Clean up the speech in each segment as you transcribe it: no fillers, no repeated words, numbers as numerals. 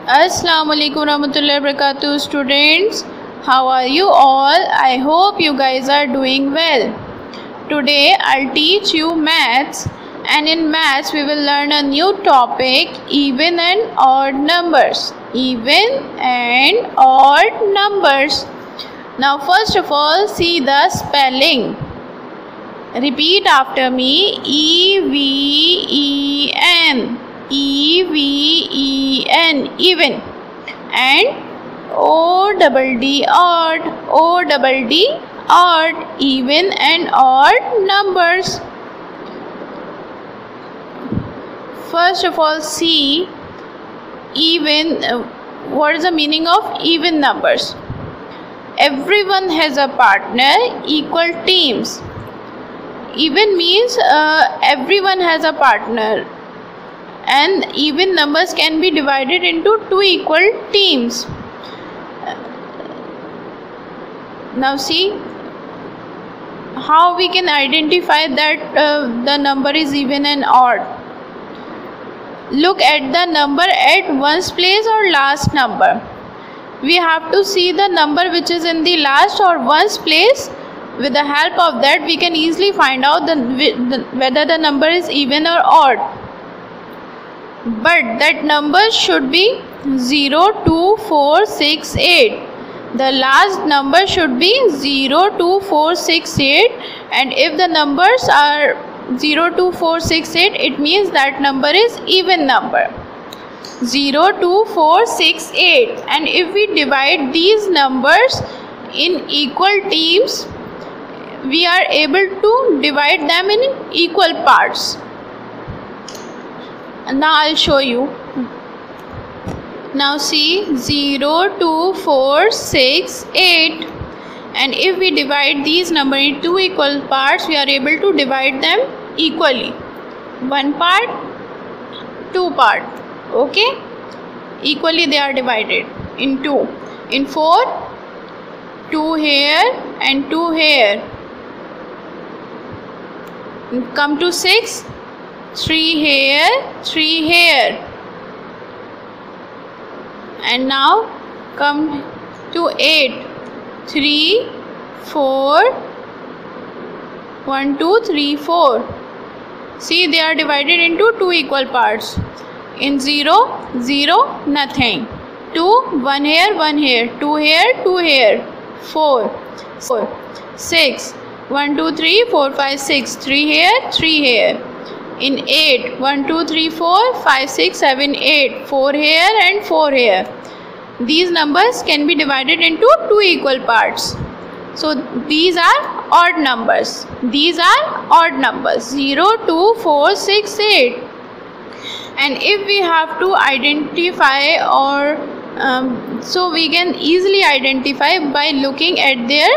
Assalamu alaikum warahmatullahi wabarakatuh students. How are you all? I hope you guys are doing well. Today I'll teach you maths, and in maths we will learn a new topic, even and odd numbers. Even and odd numbers. Now first of all see the spelling. Repeat after me. E-V-E-N. E-V-E-N, even, and O-double-D, odd, O-double-D, odd, even and odd numbers. First of all see even. What is the meaning of even numbers? Everyone has a partner, equal teams. Even means everyone has a partner, and even numbers can be divided into two equal teams. Now see how we can identify that the number is even and odd. Look at the number at ones place or last number. We have to see the number which is in the last or ones place. With the help of that we can easily find out whether the number is even or odd. But that number should be 0, 2, 4, 6, 8. The last number should be 0, 2, 4, 6, 8, and if the numbers are 0, 2, 4, 6, 8, it means that number is even number. 0, 2, 4, 6, 8, and if we divide these numbers in equal teams, we are able to divide them in equal parts. Now I'll show you. Now see 0, 2, 4, 6, 8, and if we divide these numbers in two equal parts, we are able to divide them equally. One part, two part. Okay, equally they are divided in two. In 4, 2 here and 2 here. Come to 6, 3 here, 3 here, and now come to 8, 3, 4, 1, 2, 3, 4. See, they are divided into two equal parts. In 0, 0, nothing. 2, 1 here, 1 here, 2 here, 2 here, 4, 6, 1, 2, 3, 4, 5, 6, 3 here, 3 here. In 8, 1, 2, 3, 4, 5, 6, 7, 8, 4 here and 4 here. These numbers can be divided into two equal parts. So these are odd numbers. These are odd numbers. 0, 2, 4, 6, 8. And if we have to identify or so we can easily identify by looking at their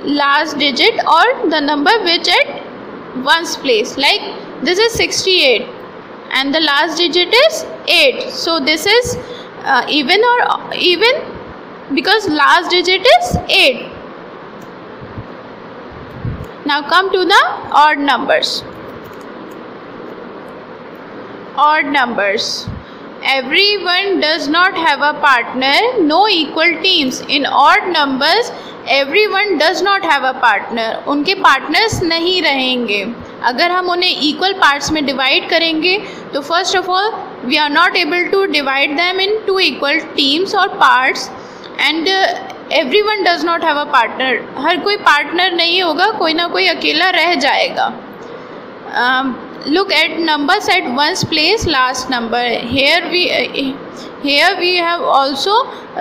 last digit or the number which at ones place. Like this is 68 and the last digit is 8. So this is even or even because last digit is 8. Now come to the odd numbers. Odd numbers. Everyone does not have a partner, no equal teams. In odd numbers everyone does not have a partner. उनके partners नहीं रहेंगे. अगर हम उन्हें equal parts में divide करेंगे तो first of all we are not able to divide them in two equal teams or parts, and everyone does not have a partner. हर कोई partner नहीं होगा, कोई ना कोई अकेला रह जाएगा. Look at numbers at ones place, last number. Here we have also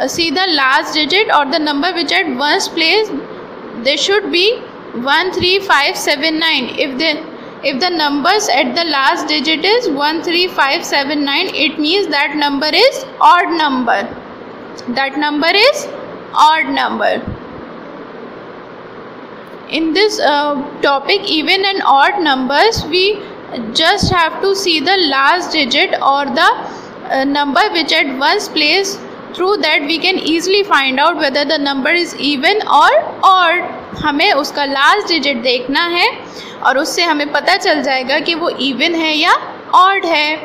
see the last digit or the number which at ones place. They should be 1, 3, 5, 7, 9. If the numbers at the last digit is 1, 3, 5, 7, 9, it means that number is odd number. That number is odd number. In this topic, even and odd numbers, we just have to see the last digit or the number which at ones place. Through that we can easily find out whether the number is even or odd. हमें उसका last digit देखना है और उससे हमें पता चल जाएगा कि वो even है या odd है.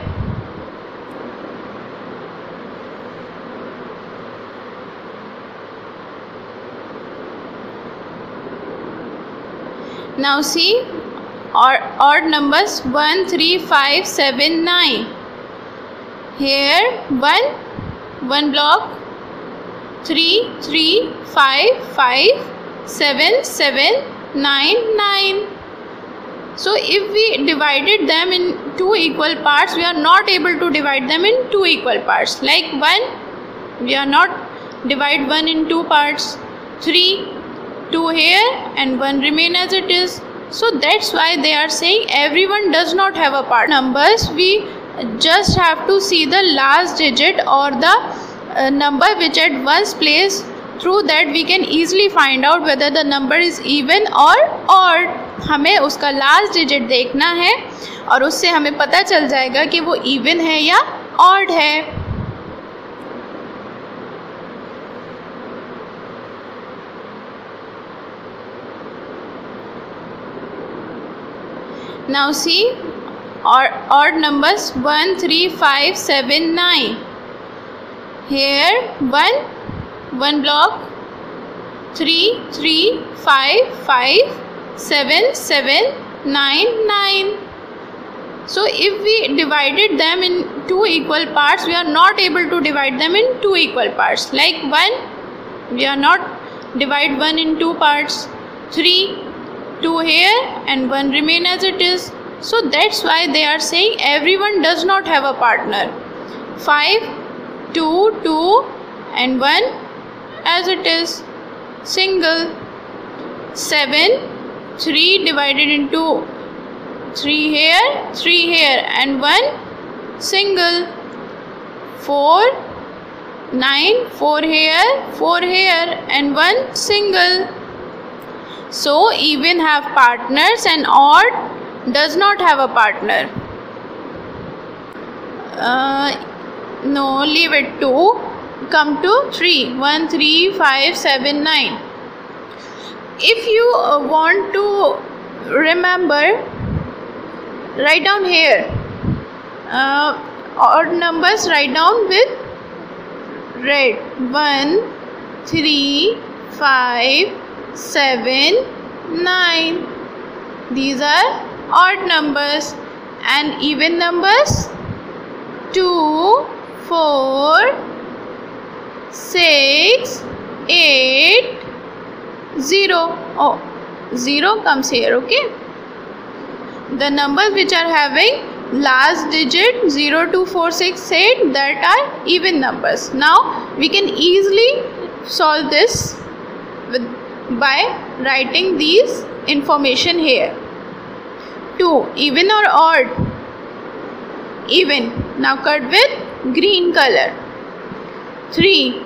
Now see odd numbers 1, 3, 5, 7, 9. Here 1 block, 3, 3, 5, 5, 7, 7, 9, 9. So if we divided them in two equal parts, we are not able to divide them in two equal parts. Like 1, we are not divide 1 in two parts. 3, 2 here and 1 remain as it is. So that's why they are saying everyone does not have a part. Numbers, we just have to see the last digit or the number which at one's place. Through that we can easily find out whether the number is even or odd. हमें उसका last digit देखना है और उससे हमें पता चल जाएगा कि वो इवन है या ऑड है. Now see odd numbers 1, 3, 5, 7, 9. Here 1 block, 3, 3, 5, 5, 7, 7, 9, 9. So if we divided them in two equal parts, we are not able to divide them in two equal parts. Like 1, we are not divide 1 in two parts. 3, 2 here and 1 remain as it is. So that's why they are saying everyone does not have a partner. 5, 2, 2 and 1 as it is, single. 7, 3 divided into 3 here and 1 single. 4, 9, 4 here and 1 single. So even have partners and odd does not have a partner. No, leave it 2. Come to 3. 1, 3, 5, 7, 9. If you want to remember, write down here. Odd numbers write down with red. 1, 3, 5, 7, 9. These are odd numbers. And even numbers 2, 4, 6, 8, 0. Oh, 0 comes here, okay. The numbers which are having last digit 0, 2, 4, 6, 8, that are even numbers. Now we can easily solve this by writing these information here. 2, even or odd? Even. Now cut with green color. 3,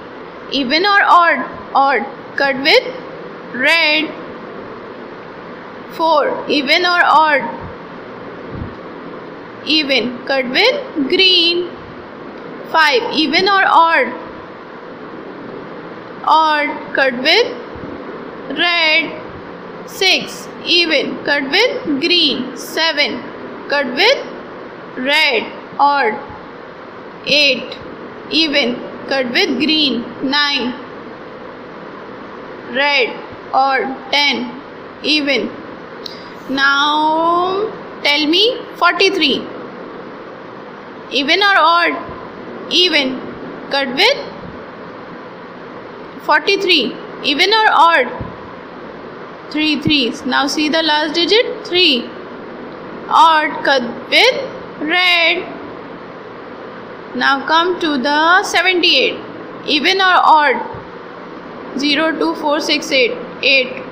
even or odd? Odd. Cut with red. 4, even or odd? Even. Cut with green. 5, even or odd? Odd. Cut with red. 6, even. Cut with green. 7, cut with red. Odd. 8, even. Cut with green. 9, red. Odd. 10, even. Now tell me 43. Even or odd? Even. Cut with 43. Even or odd? 3 3s. Now see the last digit 3. Odd. Cut with red. Now come to the 78. Even or odd? 0, 2, 4, 6, 8. 8.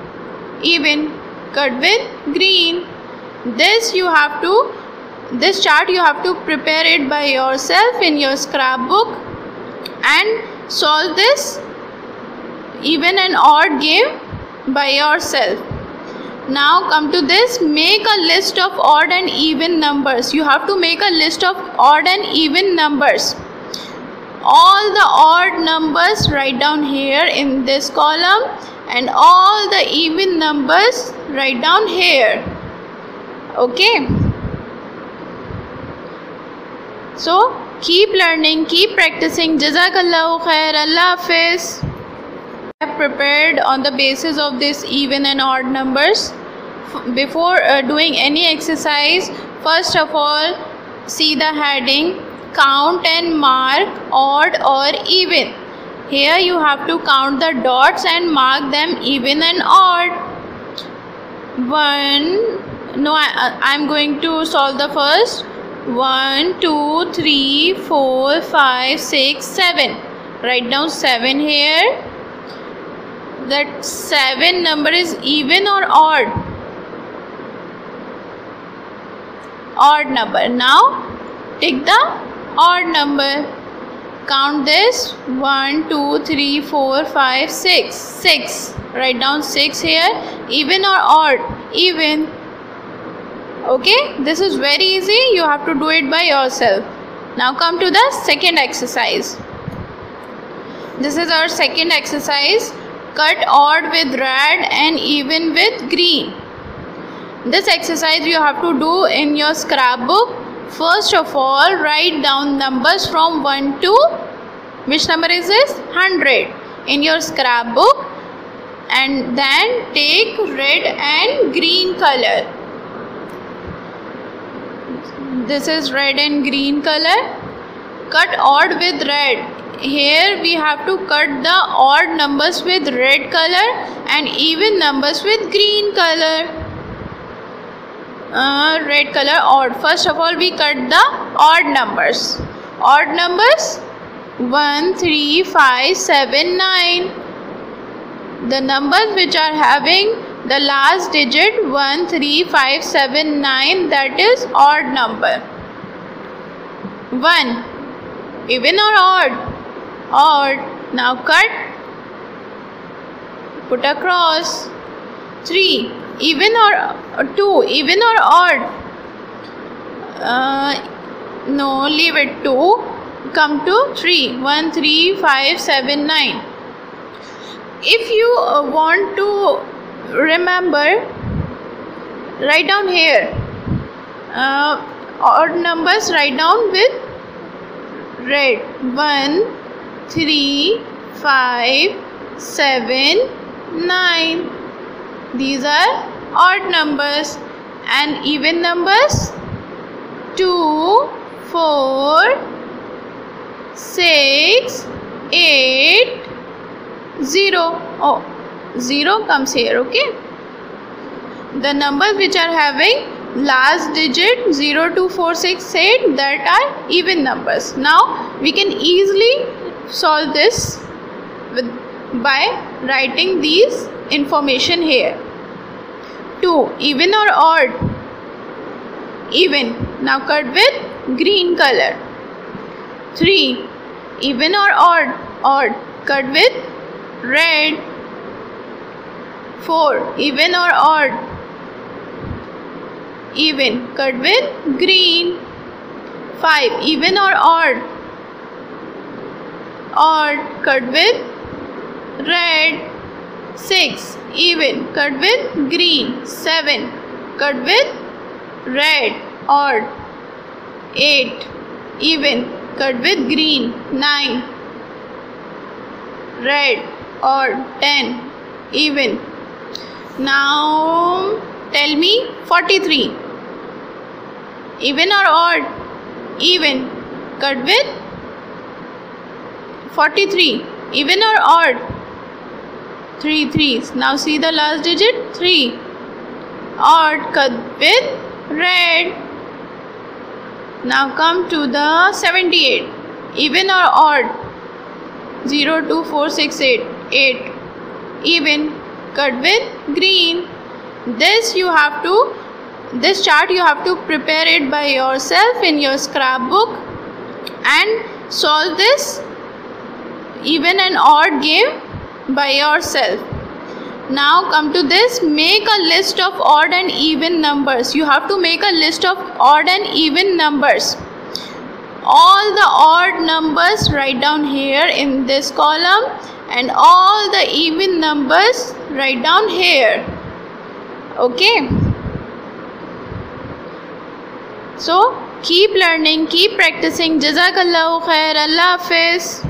Even. Cut with green. This chart you have to prepare it by yourself in your scrapbook and solve this even and odd game by yourself. Now come to this, make a list of odd and even numbers. You have to make a list of odd and even numbers. All the odd numbers write down here in this column and all the even numbers write down here. Okay. So keep learning, keep practicing. Jazakallahu khair. Allah Hafiz. I have prepared on the basis of this even and odd numbers before doing any exercise, first of all, see the heading, count and mark odd or even. Here you have to count the dots and mark them even and odd. I'm going to solve the first. 1, 2, 3, 4, 5, 6, 7. Write down 7 here. That 7 number is even or odd? Odd number. Now take the odd number. Count this. 1, 2, 3, 4, 5, 6. 6. Write down 6 here. Even or odd? Even. Okay, this is very easy. You have to do it by yourself. Now come to the second exercise. This is our second exercise. Cut odd with red and even with green. This exercise you have to do in your scrapbook. First of all, write down numbers from 1 to, which number is this? 100 in your scrapbook, and then take red and green color. This is red and green color. Cut odd with red. Here we have to cut the odd numbers with red color and even numbers with green color. Red color odd. First of all, we cut the odd numbers. Odd numbers 1, 3, 5, 7, 9. The numbers which are having the last digit 1, 3, 5, 7, 9, that is odd number. 1. Even or odd? Odd. Now cut. Put a cross. 3. Even or 2? Even or odd? No, leave it 2. Come to 3. 1, 3, 5, 7, 9. If you want to remember, write down here. Odd numbers write down with red. 1, 3, 5, 7, 9. These are odd numbers. And even numbers 2, 4, 6, 8, 0. Oh, 0 comes here. Okay. The numbers which are having last digit 0, 2, 4, 6, 8, that are even numbers. Now we can easily solve this by writing these information here. 2. Even or odd? Even. Now cut with green color. 3. Even or odd? Odd. Cut with red. 4. Even or odd? Even. Cut with green. 5. Even or odd? Odd. Cut with red. 6. Even. Cut with green. 7. Cut with red. Odd. 8. Even. Cut with green. 9. Red. Odd. 10. Even. Now tell me 43. Even or odd? Even. Cut with 43. Even or odd? 3 3s. Now see the last digit 3. Odd. Cut with red. Now come to the 78. Even or odd? 0, 2, 4, 6, 8. 8. Even. Cut with green. This chart you have to prepare it by yourself in your scrapbook and solve this even and odd game by yourself. Now come to this. Make a list of odd and even numbers. You have to make a list of odd and even numbers. All the odd numbers write down here in this column, and all the even numbers write down here. Okay. So keep learning, keep practicing. Jazakallahu khair. Allah Hafiz.